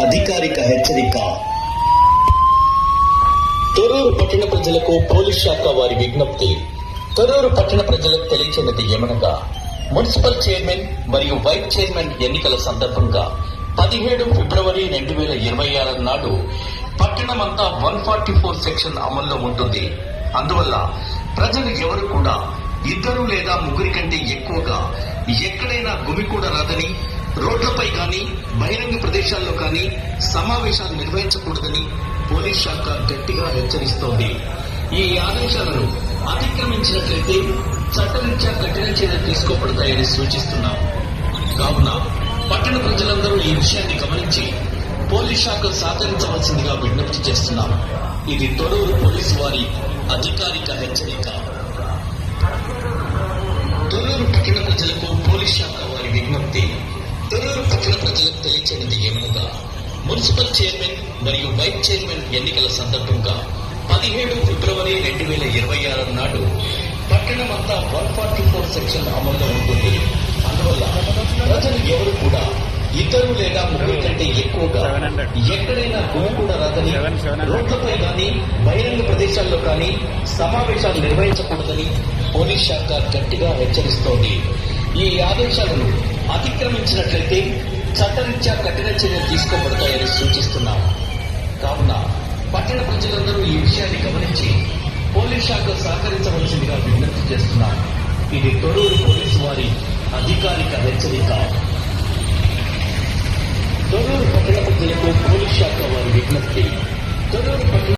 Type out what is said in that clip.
అధికారిక హెచ్చరిక. తొర్రూరు పట్టణ ప్రజలకు పోలీస్ శాఖ వారి విజ్ఞప్తి. తొర్రూరు పట్టణ ప్రజలకు తెలియచేయనిది ఏమనగా, మున్సిపల్ చైర్మన్ మరియు వైస్ చైర్మన్ ఎన్నికల సందర్భంగా 17 ఫిబ్రవరి 2026 నాడు పట్టణమంతా 144 సెక్షన్ అమల్లో ఉంటుంది. అందువల్ల ప్రజలు ఎవరు కూడా 2 లేదా 3 కంటే ఎక్కువగా ఎక్కడైనా గుమికూడరాదని, రోడ్లపై కానీ బహిరంగ ప్రదేశాల్లో కానీ సమావేశాలు నిర్వహించకూడదని పోలీస్ శాఖ గట్టిగా హెచ్చరిస్తోంది. ఈ ఆదేశాలను అతిక్రమించినట్లయితే చట్టరీత్యా కఠిన చర్యలు తీసుకోబడతాయని సూచిస్తున్నాం. కావున పట్టణ ప్రజలందరూ ఈ విషయాన్ని గమనించి పోలీస్ శాఖ సహకరించవలసిందిగా విజ్ఞప్తి చేస్తున్నాం. ఇది తొర్రూరు పోలీసు వారి అధికారిక హెచ్చరిక. తొర్రూరు పట్టణ ప్రజలకు పోలీస్ శాఖ వారి విజ్ఞప్తి. తొర్రూరు పట్టణ ప్రజలకు తెలియచేయనిది ఏమనగా, మున్సిపల్ చైర్మన్ మరియు వైస్ చైర్మన్ ఎన్నికల సందర్భంగా 17 ఫిబ్రవరి 2026 నాడు పట్టణమంతా 144 సెక్షన్ అమల్లో ఉంటుంది. అందువల్ల ప్రజలు ఎవరు కూడా 2 లేదా 3 కంటే ఎక్కువగా ఎక్కడైనా గుమికూడరాదని, రోడ్లపై కానీ బహిరంగ ప్రదేశాల్లో కానీ సమావేశాలు నిర్వహించకూడదని పోలీస్ శాఖ గట్టిగా హెచ్చరిస్తోంది. ఈ ఆదేశాలను అతిక్రమించినట్లయితే చట్టరీత్యా కఠిన చర్యలు తీసుకోబడతాయని సూచిస్తున్నాం. కావున పట్టణ ప్రజలందరూ ఈ విషయాన్ని గమనించి పోలీస్ శాఖ సహకరించవలసిందిగా విజ్ఞప్తి చేస్తున్నాం. ఇది తొర్రూరు పోలీసు వారి అధికారిక హెచ్చరిక. తొర్రూరు పట్టణ ప్రజలకు పోలీస్ శాఖ వారి విజ్ఞప్తి. తొర్రూరు